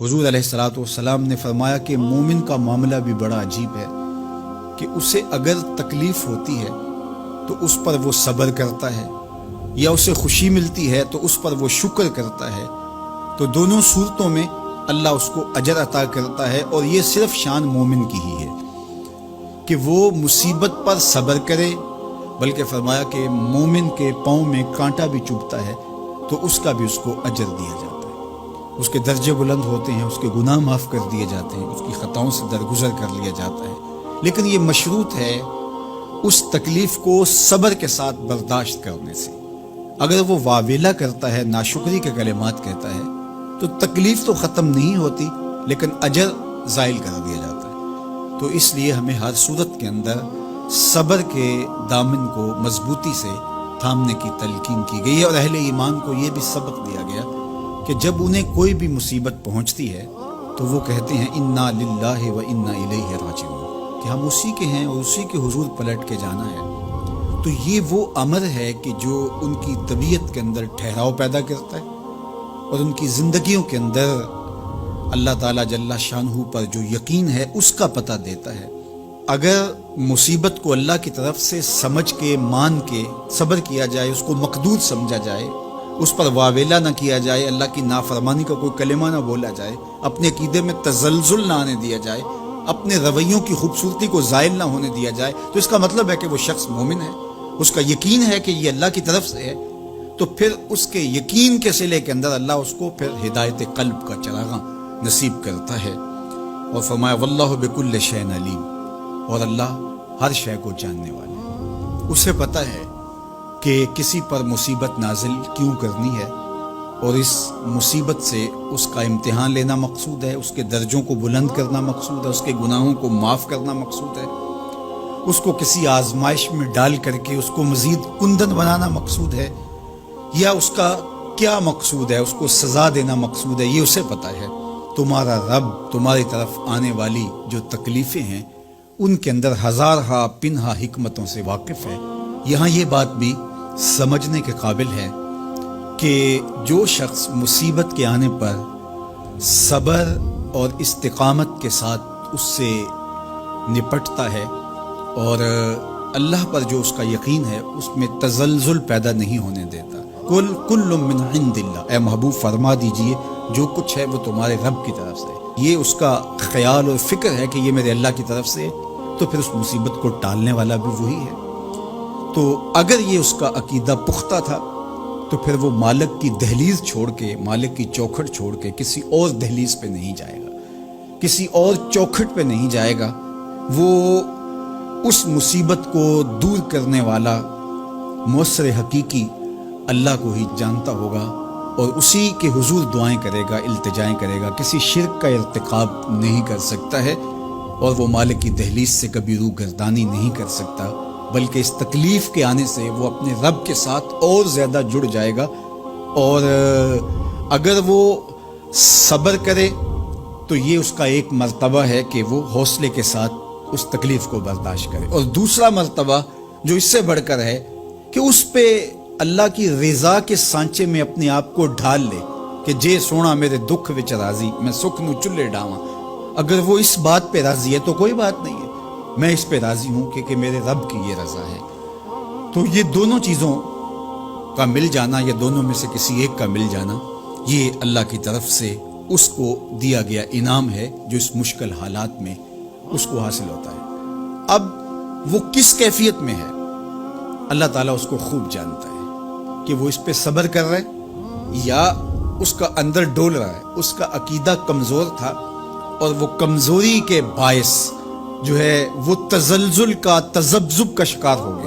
हुजूर अलैहिस्सलातु वस्सलाम ने फरमाया कि मोमिन का मामला भी बड़ा अजीब है कि उसे अगर तकलीफ होती है तो उस पर वो सब्र करता है, या उसे खुशी मिलती है तो उस पर वो शुक्र करता है। तो दोनों सूरतों में अल्लाह उसको अजर अता करता है, और ये सिर्फ शान मोमिन की ही है कि वो मुसीबत पर सब्र करे। बल्कि फरमाया कि मोमिन के पाँव में कांटा भी चुभता है तो उसका भी उसको अजर दिया जाता है, उसके दर्जे बुलंद होते हैं, उसके गुनाह माफ़ कर दिए जाते हैं, उसकी ख़ताओं से दरगुजर कर लिया जाता है। लेकिन ये मशरूत है उस तकलीफ़ को सब्र के साथ बर्दाश्त करने से। अगर वो वावेला करता है, नाशुक्री के कलिमात कहता है, तो तकलीफ़ तो ख़त्म नहीं होती लेकिन अजर ज़ाइल कर दिया जाता है। तो इसलिए हमें हर सूरत के अंदर सब्र के दामन को मजबूती से थामने की तलकीन की गई है। और अहले ईमान को ये भी सबक दिया गया कि जब उन्हें कोई भी मुसीबत पहुंचती है तो वो कहते हैं इन्ना लिल्लाहि व इन्ना इलैहि राजिऊन, कि हम उसी के हैं और उसी के हुजूर पलट के जाना है। तो ये वो अमर है कि जो उनकी तबीयत के अंदर ठहराव पैदा करता है और उनकी ज़िंदगियों के अंदर अल्लाह ताला जल्ला शानहू पर जो यकीन है उसका पता देता है। अगर मुसीबत को अल्लाह की तरफ से समझ के, मान के सब्र किया जाए, उसको मकदूर समझा जाए, उस पर वावेला ना किया जाए, अल्लाह की नाफरमानी का कोई कलिमा ना बोला जाए, अपने अकीदे में तजल्जुल ना आने दिया जाए, अपने रवैयों की खूबसूरती को ज़ाइल ना होने दिया जाए, तो इसका मतलब है कि वो शख्स मोमिन है, उसका यकीन है कि ये अल्लाह की तरफ से है। तो फिर उसके यकीन के सिले के अंदर अल्लाह उसको फिर हिदायत कल्ब का चरागा नसीब करता है। और फरमाया वल्लाहु बिकुल्लि शैइन अलीम, और अल्लाह हर शय को जानने वाला है। उसे पता है कि किसी पर मुसीबत नाजिल क्यों करनी है, और इस मुसीबत से उसका इम्तिहान लेना मकसूद है, उसके दर्जों को बुलंद करना मकसूद है, उसके गुनाहों को माफ़ करना मकसूद है, उसको किसी आजमाइश में डाल करके उसको मज़ीद कुंदन बनाना मकसूद है, या उसका क्या मकसूद है, उसको सज़ा देना मकसूद है, ये उसे पता है। तुम्हारा रब तुम्हारी तरफ आने वाली जो तकलीफ़ें हैं उनके अंदर हज़ार हा पिनहा हिकमतों से वाकिफ़ है। यहाँ ये बात भी समझने के काबिल है कि जो शख्स मुसीबत के आने पर सब्र और इस्तिकामत के साथ उससे निपटता है और अल्लाह पर जो उसका यकीन है उसमें तज़ल्ज़ुल पैदा नहीं होने देता। कुल्लुम मिन इंदिल्लाह, ए महबूब फरमा दीजिए जो कुछ है वो तुम्हारे रब की तरफ से। ये उसका ख्याल और फिक्र है कि ये मेरे अल्लाह की तरफ से, तो फिर उस मुसीबत को टालने वाला भी वही है। तो अगर ये उसका अकीदा पुख्ता था तो फिर वो मालिक की दहलीज छोड़ के, मालिक की चौखट छोड़ के किसी और दहलीज पे नहीं जाएगा, किसी और चौखट पे नहीं जाएगा। वो उस मुसीबत को दूर करने वाला मुअस्सिर हकीकी अल्लाह को ही जानता होगा और उसी के हुजूर दुआएं करेगा, इल्तिजाएं करेगा, किसी शिर्क का इर्तिकाब नहीं कर सकता है, और वो मालिक की दहलीज से कभी रूह गर्दानी नहीं कर सकता, बल्कि इस तकलीफ़ के आने से वो अपने रब के साथ और ज़्यादा जुड़ जाएगा। और अगर वो सब्र करे तो ये उसका एक मर्तबा है कि वो हौसले के साथ उस तकलीफ़ को बर्दाश्त करे, और दूसरा मर्तबा जो इससे बढ़कर है कि उस पे अल्लाह की रज़ा के सांचे में अपने आप को ढाल ले कि जे सोना मेरे दुख विच राजी, मैं सुख नू चुल्ले डावां। अगर वो इस बात पे राजी है तो कोई बात नहीं है, मैं इस पे राजी हूँ कि मेरे रब की ये रज़ा है। तो ये दोनों चीज़ों का मिल जाना, या दोनों में से किसी एक का मिल जाना, ये अल्लाह की तरफ से उसको दिया गया इनाम है जो इस मुश्किल हालात में उसको हासिल होता है। अब वो किस कैफियत में है अल्लाह ताला उसको खूब जानता है कि वो इस पे सब्र कर रहा है या उसका अंदर डोल रहा है, उसका अकीदा कमज़ोर था और वो कमज़ोरी के बायस जो है वो तज़ल्ज़ुल का, तज़ब्ज़ुब का शिकार हो गया।